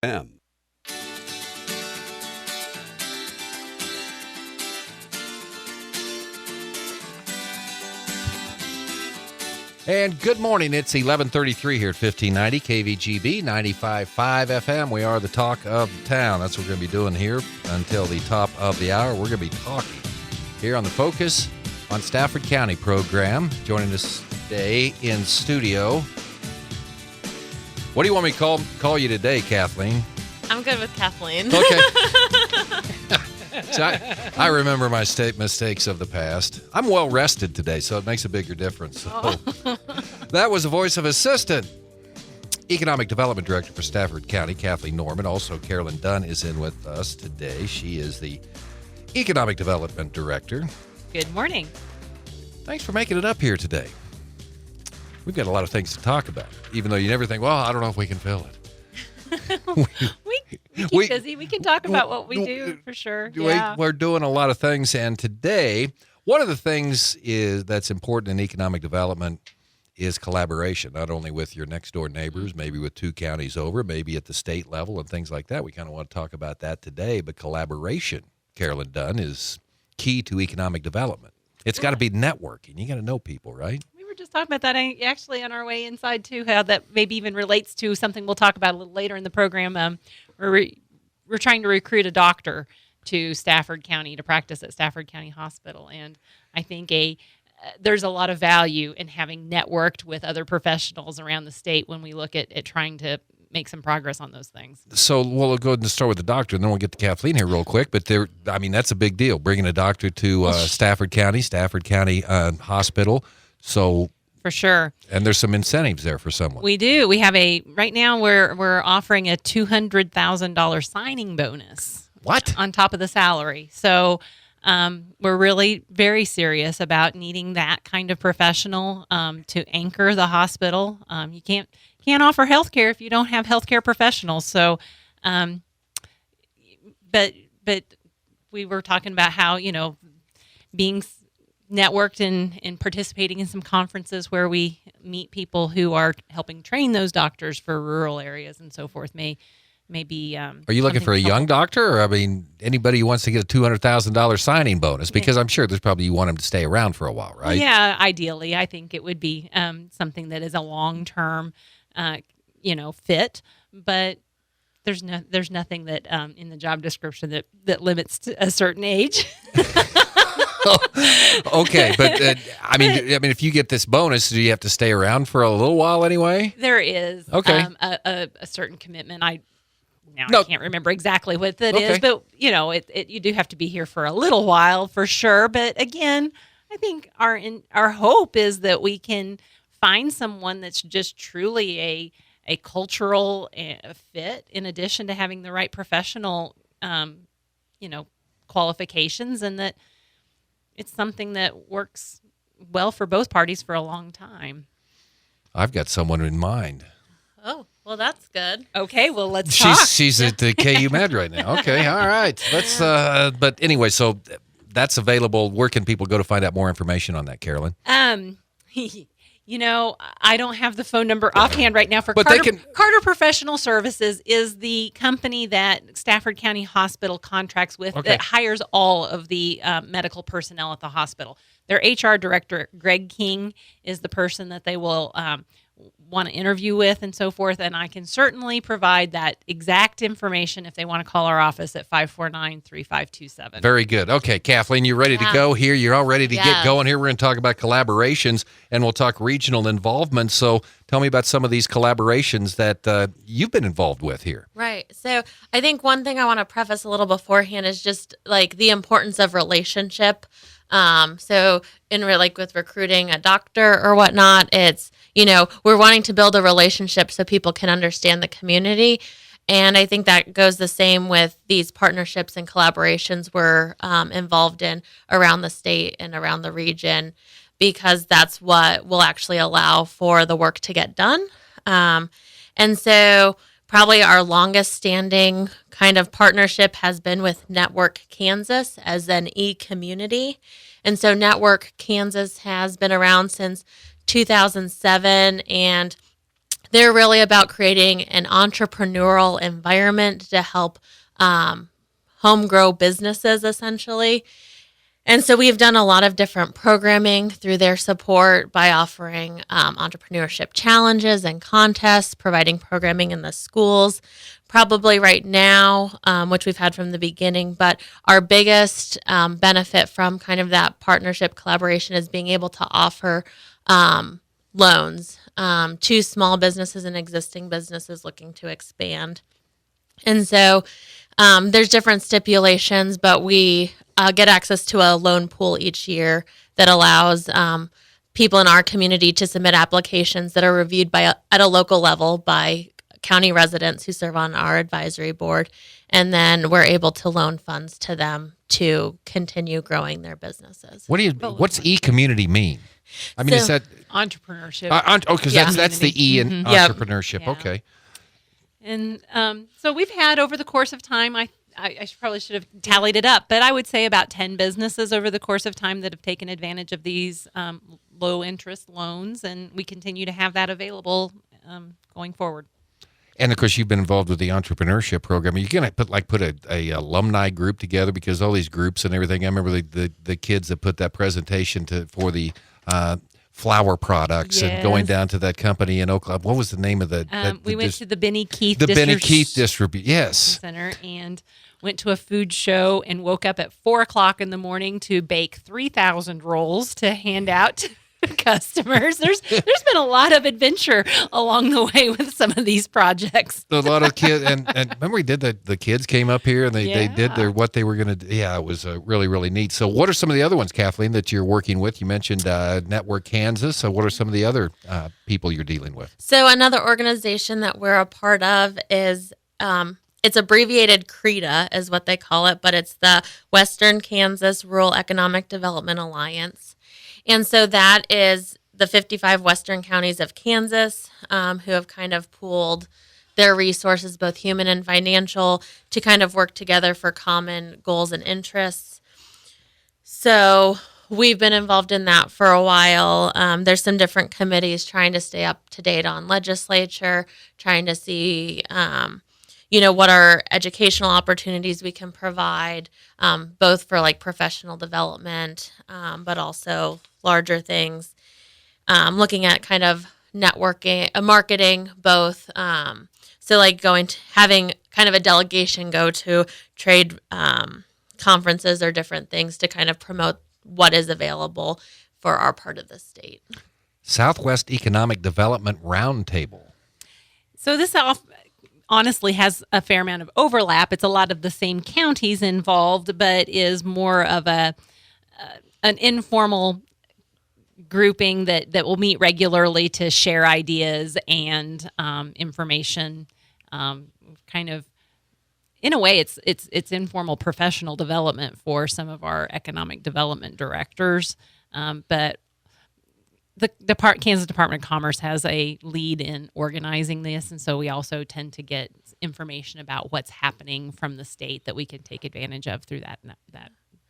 M. And good morning. It's 11:33 here at 1590 KVGB 95.5 FM. We are the talk of the town. That's what we're going to be doing here until the top of the hour. We're going to be talking here on the Focus on Stafford County program. Joining us today in studio. What do you want me to call you today, Kathleen? I'm good with Kathleen. Okay. So I remember my mistakes of the past. I'm well rested today, so it makes a bigger difference. So. That was the voice of Assistant Economic Development Director for Stafford County, Kathleen Norman. Also, Carolyn Dunn is in with us today. She is the Economic Development Director. Good morning. Thanks for making it up here today. We've got a lot of things to talk about, even though you never think, well, I don't know if we can fill it. we keep busy. We can talk about what we do for sure. Yeah. We're doing a lot of things, and today, one of the things that's important in economic development is collaboration, not only with your next-door neighbors, maybe with two counties over, maybe at the state level and things like that. We kind of want to talk about that today, but collaboration, Carolyn Dunn, is key to economic development. It's got to be networking. You got to know people, right? Just talking about that actually on our way inside too, how that maybe even relates to something we'll talk about a little later in the program. We're trying to recruit a doctor to Stafford County to practice at Stafford County Hospital, and I think there's a lot of value in having networked with other professionals around the state when we look at trying to make some progress on those things. So we'll go ahead and start with the doctor, and then we'll get to Kathleen here real quick. But that's a big deal, bringing a doctor to Stafford County Hospital. So for sure. And there's some incentives there for someone. We do. We have right now we're offering a $200,000 signing bonus. What? On top of the salary. So we're really very serious about needing that kind of professional to anchor the hospital. You can't offer healthcare if you don't have healthcare professionals. So, but we were talking about how, being networked and participating in some conferences where we meet people who are helping train those doctors for rural areas and so forth may be. Are you looking for a young doctor, or anybody who wants to get a $200,000 signing bonus? Because I'm sure there's probably you want them to stay around for a while, right? Yeah, ideally, I think it would be something that is a long-term, fit. But there's nothing that in the job description that limits to a certain age. Okay, but if you get this bonus, do you have to stay around for a little while anyway? There is a certain commitment. I can't remember exactly what that is, but you do have to be here for a little while for sure. But again, I think our hope is that we can find someone that's just truly a cultural fit, in addition to having the right professional qualifications, and that it's something that works well for both parties for a long time. I've got someone in mind. Oh, well, that's good. Okay, well, let's talk. She's at the KU Med right now. Okay, all right. Let's. But anyway, so that's available. Where can people go to find out more information on that, Carolyn? I don't have the phone number offhand right now for Carter Professional Services is the company that Stafford County Hospital contracts with that hires all of the medical personnel at the hospital. Their HR director, Greg King, is the person that they will want to interview with and so forth, and I can certainly provide that exact information if they want to call our office at 549-3527. Very good. Okay, Kathleen, you ready to go here? You're all ready to get going here. We're going to talk about collaborations, and we'll talk regional involvement. So tell me about some of these collaborations that you've been involved with here. Right. So I think one thing I want to preface a little beforehand is just like the importance of relationship. So with recruiting a doctor or whatnot, it's, we're wanting to build a relationship so people can understand the community. And I think that goes the same with these partnerships and collaborations we're involved in around the state and around the region, because that's what will actually allow for the work to get done. And so probably our longest standing kind of partnership has been with Network Kansas as an e-community. And so Network Kansas has been around since 2007, and they're really about creating an entrepreneurial environment to help home grow businesses, essentially. And so we've done a lot of different programming through their support by offering entrepreneurship challenges and contests, providing programming in the schools. Probably right now, which we've had from the beginning, but our biggest benefit from kind of that partnership collaboration is being able to offer loans to small businesses and existing businesses looking to expand. And so there's different stipulations, but we get access to a loan pool each year that allows people in our community to submit applications that are reviewed at a local level by county residents who serve on our advisory board. And then we're able to loan funds to them to continue growing their businesses. What's e-community mean? I mean, is that entrepreneurship? Because that's the E in entrepreneurship. Yeah. Okay. And so we've had over the course of time, I probably should have tallied it up, but I would say about 10 businesses over the course of time that have taken advantage of these low interest loans, and we continue to have that available going forward. And of course, you've been involved with the entrepreneurship program. Are you going to put a alumni group together, because all these groups and everything? I remember the kids that put that presentation for the flour products and going down to that company in Oklahoma. What was the name of we went to the Benny Keith Yes. Center and went to a food show and woke up at 4:00 in the morning to bake 3,000 rolls to hand out to customers. There's been a lot of adventure along the way with some of these projects. A lot of kids, and remember we did the kids came up here and they did what they were going to do. Yeah, it was really, really neat. So what are some of the other ones, Kathleen, that you're working with? You mentioned Network Kansas. So what are some of the other people you're dealing with? So another organization that we're a part of is it's abbreviated CREDA is what they call it, but it's the Western Kansas Rural Economic Development Alliance. And so that is the 55 western counties of Kansas who have kind of pooled their resources, both human and financial, to kind of work together for common goals and interests. So we've been involved in that for a while. There's some different committees trying to stay up to date on legislature, trying to see what are educational opportunities we can provide, both for like professional development, but also larger things. Looking at kind of networking, marketing, both. So like having kind of a delegation go to trade conferences or different things to kind of promote what is available for our part of the state. Southwest Economic Development Roundtable. So this honestly has a fair amount of overlap. It's a lot of the same counties involved, but is more of an informal grouping that will meet regularly to share ideas and information. Kind of, in a way, it's informal professional development for some of our economic development directors, but the Kansas Department of Commerce has a lead in organizing this, and so we also tend to get information about what's happening from the state that we can take advantage of through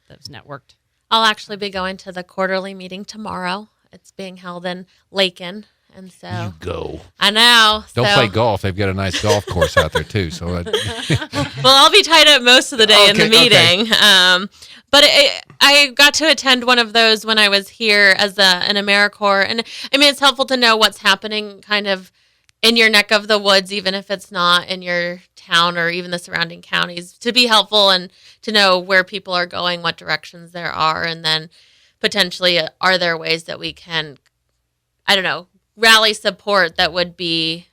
those networked. I'll actually be going to the quarterly meeting tomorrow. It's being held in Lakin, and so you go. I know. Don't play golf. They've got a nice golf course out there too. So, well, I'll be tied up most of the day in the meeting. Okay. But I got to attend one of those when I was here as an AmeriCorps. And I mean, it's helpful to know what's happening kind of in your neck of the woods, even if it's not in your town or even the surrounding counties, to be helpful and to know where people are going, what directions there are. And then potentially, are there ways that we can, rally support that would be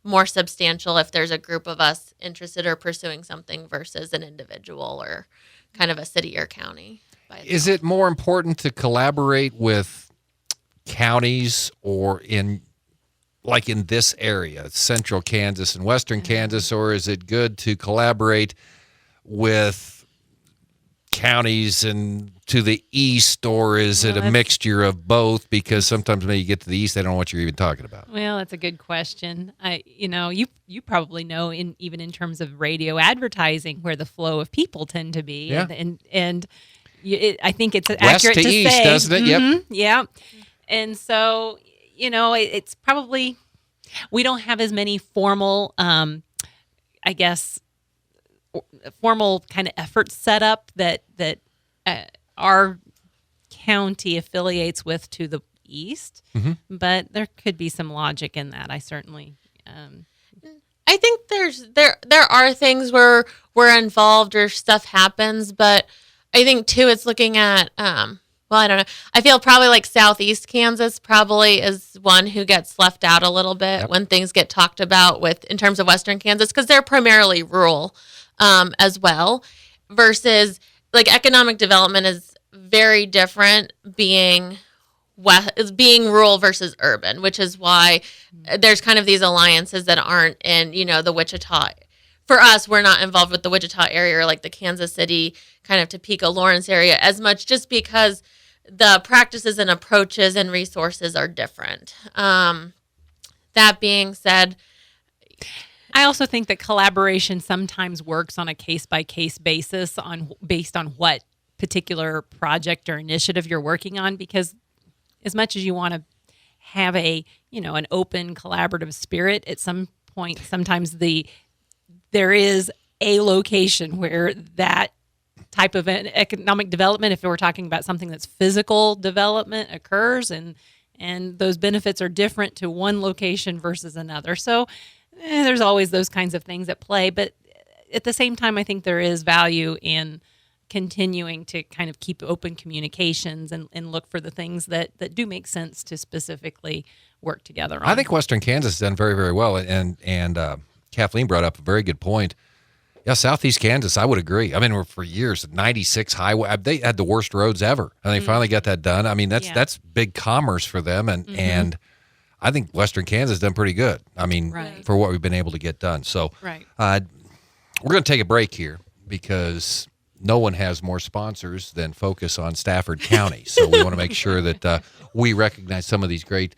more substantial if there's a group of us interested or pursuing something versus an individual or kind of a city or county. Is it more important to collaborate with counties or in this area, central Kansas and western Kansas, or is it good to collaborate with counties and to the east, or is it a mixture of both? Because sometimes when you get to the east, they don't know what you're even talking about. Well, that's a good question. You probably know even in terms of radio advertising where the flow of people tend to be, I think it's west accurate to east, say, doesn't it? Mm-hmm, Yep. Yeah, and so it's probably We don't have as many formal, formal kind of efforts set up that our county affiliates with to the east, but there could be some logic in that. I certainly. I think there are things where we're involved or stuff happens, but I think too it's looking at I don't know. I feel probably like Southeast Kansas probably is one who gets left out a little bit when things get talked about in terms of Western Kansas, because they're primarily rural as well, versus like economic development is very different being rural versus urban, which is why there's kind of these alliances that aren't in, the Wichita. For us, we're not involved with the Wichita area or like the Kansas City, kind of Topeka, Lawrence area as much, just because the practices and approaches and resources are different. That being said, I also think that collaboration sometimes works on a case-by-case basis based on what particular project or initiative you're working on, because as much as you want to have an open collaborative spirit, at some point sometimes there is a location where that type of economic development, if we're talking about something that's physical development, occurs, and those benefits are different to one location versus another. So there's always those kinds of things at play. But at the same time, I think there is value in continuing to kind of keep open communications and look for the things that do make sense to specifically work together on. I think Western Kansas has done very, very well. And Kathleen brought up a very good point. Yeah, Southeast Kansas, I would agree. I mean, for years, 96 highway, they had the worst roads ever, and they finally got that done. I mean, that's big commerce for them, and I think Western Kansas has done pretty good. I mean, for what we've been able to get done. So we're going to take a break here because no one has more sponsors than Focus on Stafford County. So we want to make sure that we recognize some of these great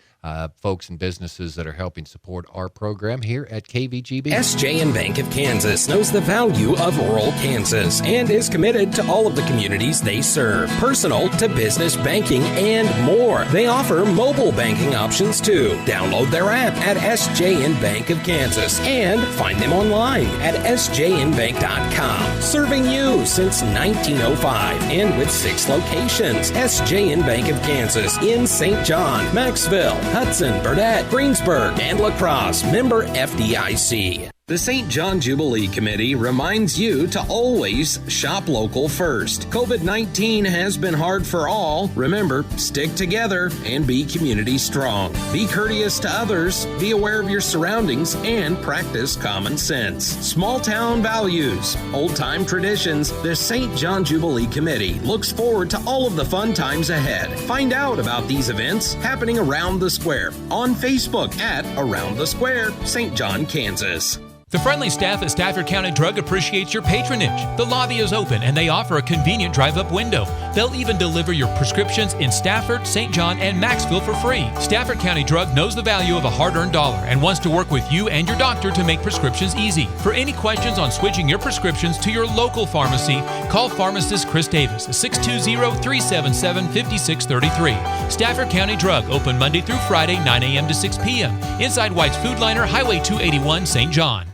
folks and businesses that are helping support our program here at KVGB. SJ&B Bank of Kansas knows the value of rural Kansas and is committed to all of the communities they serve, personal to business banking and more. They offer mobile banking options too. Download their app at SJ&B Bank of Kansas and find them online at sjnbank.com. Serving you since 1905 and with 6 locations. SJ&B Bank of Kansas in St. John, Maxville, Hudson, Burdett, Greensburg, and La Crosse. Member FDIC. The St. John Jubilee Committee reminds you to always shop local first. COVID-19 has been hard for all. Remember, stick together and be community strong. Be courteous to others, be aware of your surroundings, and practice common sense. Small town values, old time traditions. The St. John Jubilee Committee looks forward to all of the fun times ahead. Find out about these events happening around the square on Facebook at Around the Square, St. John, Kansas. The friendly staff at Stafford County Drug appreciates your patronage. The lobby is open and they offer a convenient drive-up window. They'll even deliver your prescriptions in Stafford, St. John, and Maxville for free. Stafford County Drug knows the value of a hard-earned dollar and wants to work with you and your doctor to make prescriptions easy. For any questions on switching your prescriptions to your local pharmacy, call pharmacist Chris Davis at 620-377-5633. Stafford County Drug, open Monday through Friday, 9 a.m. to 6 p.m. Inside White's Food Liner, Highway 281, St. John.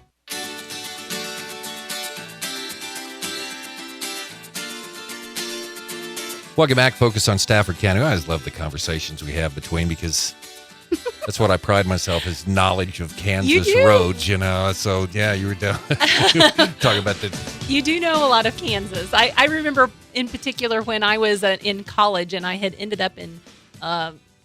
Welcome back, Focus on Stafford County. I always love the conversations we have between, because that's what I pride myself is knowledge of Kansas roads, So, yeah, you were down talking about the... You do know a lot of Kansas. I remember in particular when I was in college and I had ended up in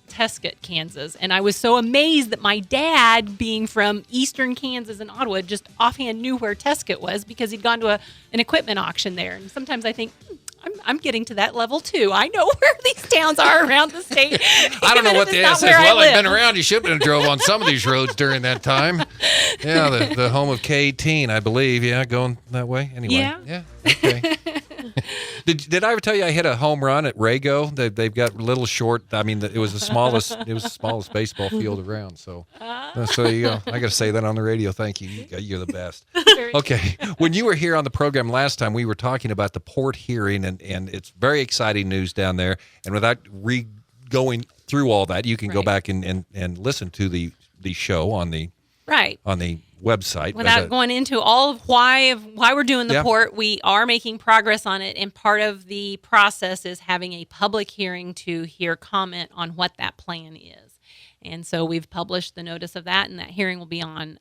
Tescott, Kansas, and I was so amazed that my dad, being from eastern Kansas and Ottawa, just offhand knew where Tescott was because he'd gone to an equipment auction there. And sometimes I think... I'm getting to that level too. I know where these towns are around the state. I don't know what the S is. Well, I've been around. You should have drove on some of these roads during that time. Yeah, the home of K-18, I believe. Yeah, going that way. Anyway. Yeah. Okay. Did I ever tell you I hit a home run at Rago? They've got little short. I mean, it was the smallest. It was the smallest baseball field around. So there you go. I got to say that on the radio. Thank you. You're the best. Okay. When you were here on the program last time, we were talking about the port hearing, and it's very exciting news down there. And without going through all that, you can go back and listen to the the show on the website. Without going into all of why we're doing the port, we are making progress on it, and part of the process is having a public hearing to hear comment on what that plan is. And so we've published the notice of that, and that hearing will be on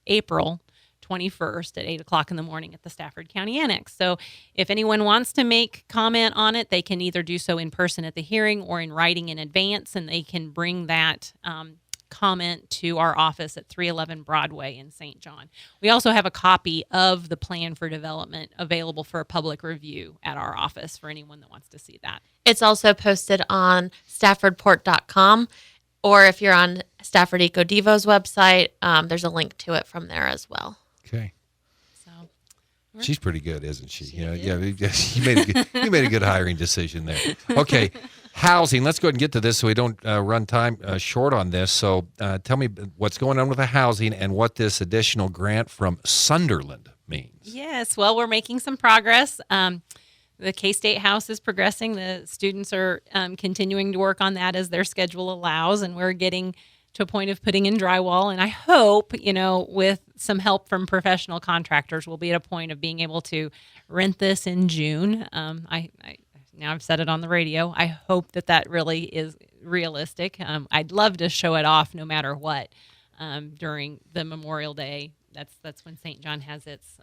April 21st at 8 o'clock in the morning at the Stafford County Annex. So if anyone wants to make comment on it, they can either do so in person at the hearing or in writing in advance, and they can bring that comment to our office at 311 Broadway in St. John. We also have a copy of the plan for development available for a public review at our office for anyone that wants to see that. It's also posted on staffordport.com, or if you're on Stafford EcoDevo's website, there's a link to it from there as well. Okay. So she's pretty good, isn't she? You made a good hiring decision there. Okay. Housing. Let's go ahead and get to this so we don't run time short on this. So tell me what's going on with the housing and what this additional grant from Sunderland means. Yes. Well, we're making some progress. The K-State House is progressing. The students are continuing to work on that as their schedule allows, and we're getting to a point of putting in drywall. And I hope, with some help from professional contractors, we'll be at a point of being able to rent this in June. Now I've said it on the radio. I hope that really is realistic. I'd love to show it off no matter what during the Memorial Day. That's when St. John has its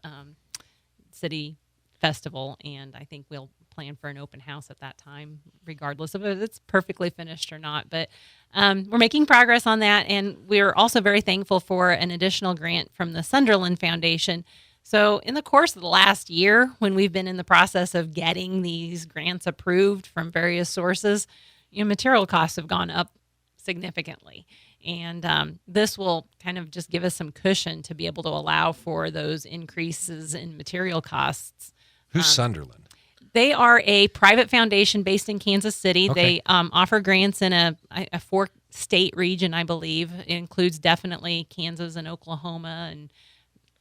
city festival, and I think we'll plan for an open house at that time, regardless of if it's perfectly finished or not. But we're making progress on that, and we're also very thankful for an additional grant from the Sunderland Foundation. So in the course of the last year, when we've been in the process of getting these grants approved from various sources, material costs have gone up significantly. And this will kind of just give us some cushion to be able to allow for those increases in material costs. Who's Sunderland? They are a private foundation based in Kansas City. Okay. They offer grants in a 4-state region, I believe. It includes definitely Kansas and Oklahoma, and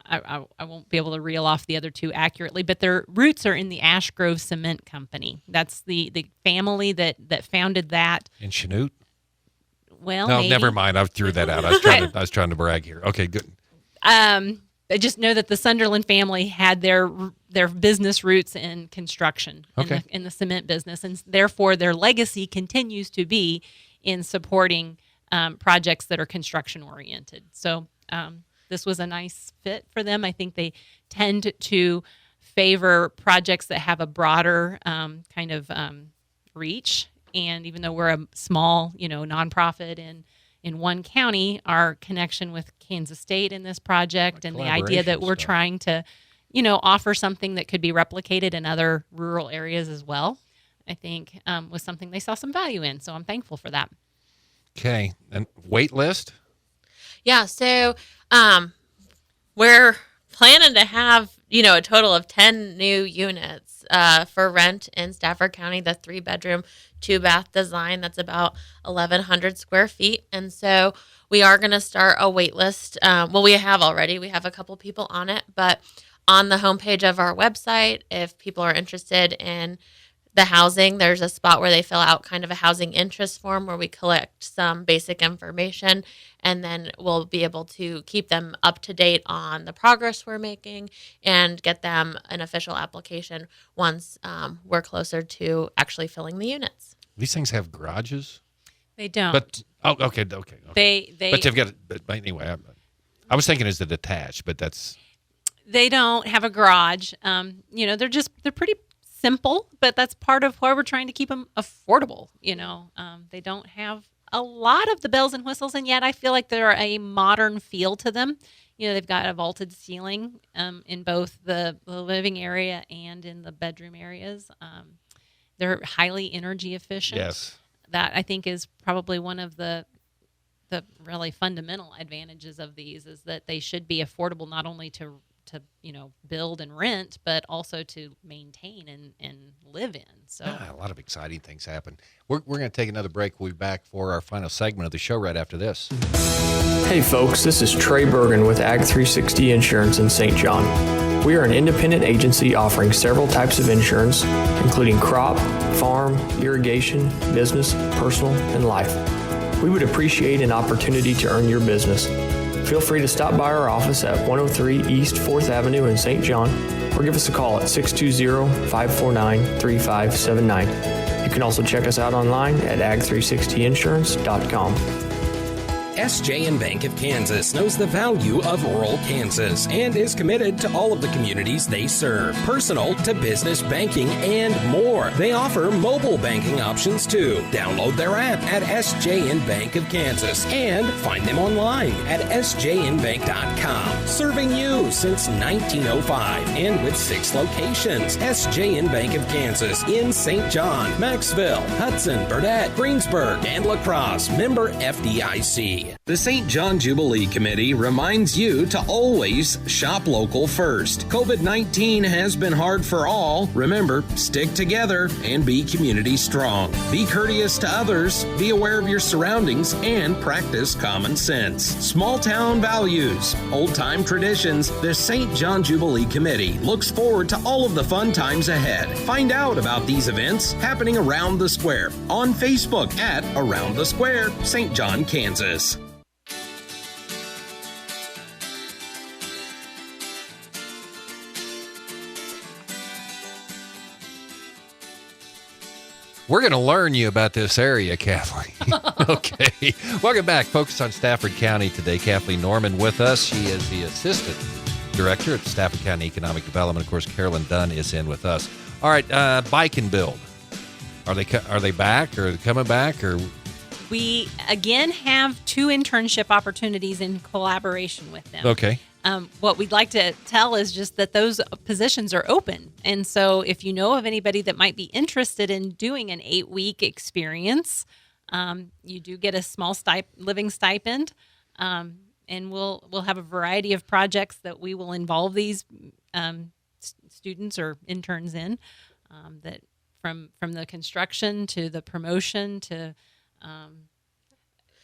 I won't be able to reel off the other two accurately, but their roots are in the Ash Grove Cement Company. That's the family that founded that. In Chanute? Well, no, maybe. Never mind. I threw that out. I was trying to brag here. Okay, good. I just know that the Sunderland family had their business roots in construction, in the cement business, and therefore their legacy continues to be in supporting projects that are construction oriented. So this was a nice fit for them. I think they tend to favor projects that have a broader reach. And even though we're a small, nonprofit in one county, our connection with Kansas State in this project and the idea that we're trying to, offer something that could be replicated in other rural areas as well, I think was something they saw some value in. So I'm thankful for that. Okay. And wait list? Yeah. So we're planning to have, a total of 10 new units for rent in Stafford County, the 3-bedroom, 2-bath design. That's about 1,100 square feet. And so we are going to start a wait list. We have already. We have a couple people on it. But on the homepage of our website, if people are interested in the housing, there's a spot where they fill out kind of a housing interest form where we collect some basic information, and then we'll be able to keep them up to date on the progress we're making and get them an official application once we're closer to actually filling the units. These things have garages? They don't. But okay. They But they've got. But anyway, I was thinking it's a detached, but that's. They don't have a garage. They're pretty simple, but that's part of why we're trying to keep them affordable. They don't have a lot of the bells and whistles, and yet I feel like they're a modern feel to them. They've got a vaulted ceiling in both the living area and in the bedroom areas. They're highly energy efficient. Yes. That I think is probably one of the really fundamental advantages of these is that they should be affordable not only to build and rent, but also to maintain and live in. So a lot of exciting things happen. We're going to take another break. We'll be back for our final segment of the show right after this. Hey folks, this is Trey Bergen with Ag 360 Insurance in St. John. We are an independent agency offering several types of insurance, including crop, farm, irrigation, business, personal, and life. We would appreciate an opportunity to earn your business. Feel free to stop by our office at 103 East 4th Avenue in St. John, or give us a call at 620-549-3579. You can also check us out online at ag360insurance.com. SJN Bank of Kansas knows the value of rural Kansas and is committed to all of the communities they serve, personal to business banking and more. They offer mobile banking options too. Download their app at SJN Bank of Kansas and find them online at sjnbank.com. Serving you since 1905 and with 6 locations. SJN Bank of Kansas in St. John, Maxville, Hudson, Burdett, Greensburg, and La Crosse. Member FDIC. The St. John Jubilee Committee reminds you to always shop local first. COVID-19 has been hard for all. Remember, stick together and be community strong. Be courteous to others, be aware of your surroundings, and practice common sense. Small town values, old time traditions. The St. John Jubilee Committee looks forward to all of the fun times ahead. Find out about these events happening around the square on Facebook at Around the Square, St. John, Kansas. We're going to learn you about this area, Kathleen. Okay. Welcome back. Focus on Stafford County today. Kathleen Norman with us. She is the Assistant Director at Stafford County Economic Development. Of course, Carolyn Dunn is in with us. All right, Bike and Build. Are they back or coming back? Or we, again, have 2 internship opportunities in collaboration with them. Okay. What we'd like to tell is just that those positions are open. And so if you know of anybody that might be interested in doing an 8-week experience, you do get a small living stipend. And we'll have a variety of projects that we will involve these students or interns in, that from the construction to the promotion to, I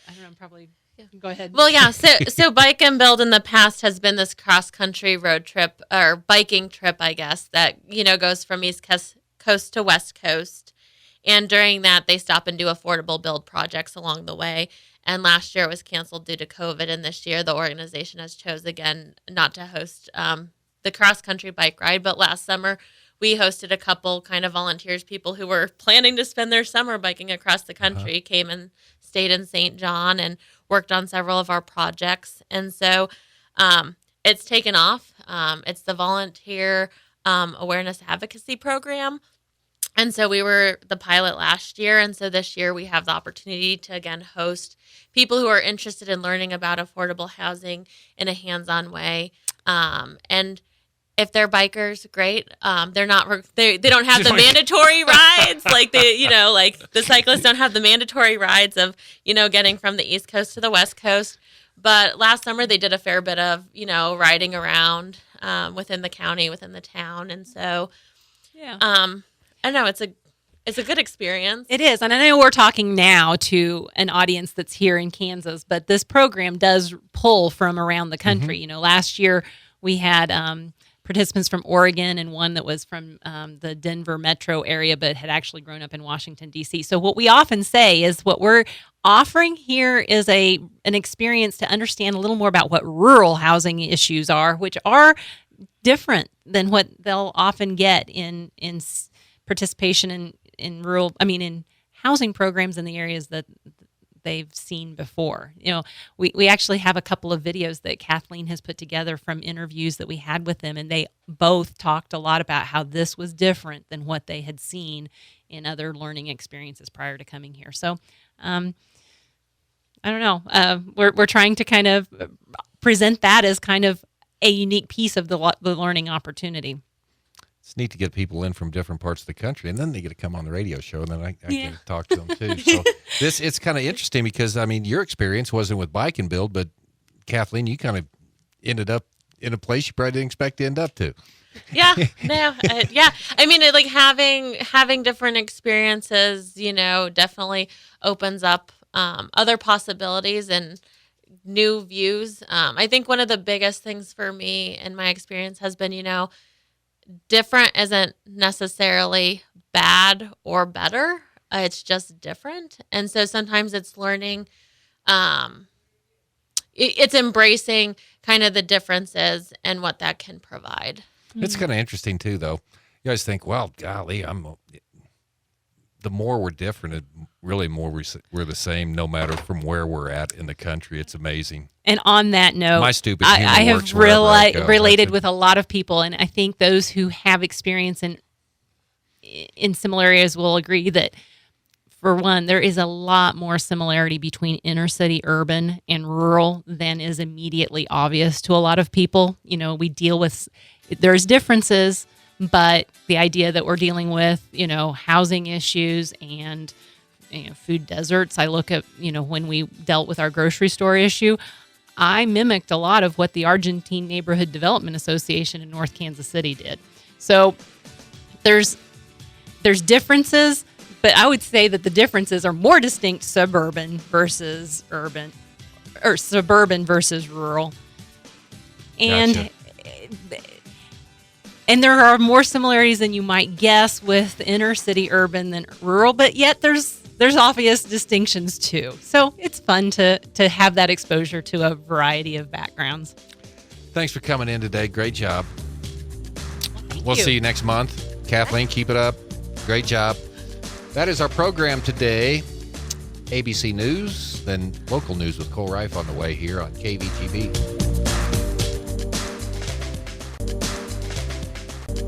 don't know, probably... Yeah. Go ahead. Well, yeah. So Bike and Build in the past has been this cross-country road trip or biking trip, I guess, that, goes from East Coast to West Coast. And during that, they stop and do affordable build projects along the way. And last year it was canceled due to COVID. And this year the organization has chose again not to host the cross-country bike ride. But last summer we hosted a couple kind of volunteers, people who were planning to spend their summer biking across the country, came and stayed in St. John and worked on several of our projects. And so it's taken off. It's the Volunteer Awareness Advocacy Program. And so we were the pilot last year. And so this year we have the opportunity to, again, host people who are interested in learning about affordable housing in a hands-on way. And if they're bikers, great. They're not. They don't have the mandatory rides like the cyclists don't have the mandatory rides of getting from the East Coast to the West Coast. But last summer they did a fair bit of riding around within the county, within the town, and so I know it's a good experience. It is, and I know we're talking now to an audience that's here in Kansas, but this program does pull from around the country. Mm-hmm. Last year we had participants from Oregon and one that was from the Denver metro area, but had actually grown up in Washington, D.C. So what we often say is what we're offering here is an experience to understand a little more about what rural housing issues are, which are different than what they'll often get in participation in housing programs in the areas that they've seen before. We actually have a couple of videos that Kathleen has put together from interviews that we had with them, and they both talked a lot about how this was different than what they had seen in other learning experiences prior to coming here. So, I don't know. We're trying to kind of present that as kind of a unique piece of the learning opportunity. It's neat to get people in from different parts of the country, and then they get to come on the radio show, and then I get to talk to them too. So it's kind of interesting because, your experience wasn't with Bike and Build, but Kathleen, you kind of ended up in a place you probably didn't expect to end up to. Yeah, no, yeah. Having different experiences, definitely opens up other possibilities and new views. I think one of the biggest things for me in my experience has been, different isn't necessarily bad or better. It's just different. And so sometimes it's learning it's embracing kind of the differences and what that can provide. It's kind of interesting too, though. You guys think, well, golly, the more we're different, it really more we're the same, no matter from where we're at in the country. It's amazing. And on that note, my stupid humor I have works wherever I go. related with a lot of people, and I think those who have experience in similar areas will agree that, for one, there is a lot more similarity between inner city urban and rural than is immediately obvious to a lot of people. You know, we deal with, there's differences, but the idea that we're dealing with, you know, housing issues and, you know, food deserts. I look at, you know, when we dealt with our grocery store issue, I mimicked a lot of what the Argentine Neighborhood Development Association in North Kansas City did. So there's differences, but I would say that the differences are more distinct suburban versus urban, or suburban versus rural. And Gotcha. And there are more similarities than you might guess with inner city urban than rural, but yet there's obvious distinctions too. So it's fun to have that exposure to a variety of backgrounds. Thanks for coming in today. Great job. Thank We'll you. see you next month. Kathleen, keep it up. Great job. That is our program today. ABC News, then local news with Cole Reif on the way here on KVGB.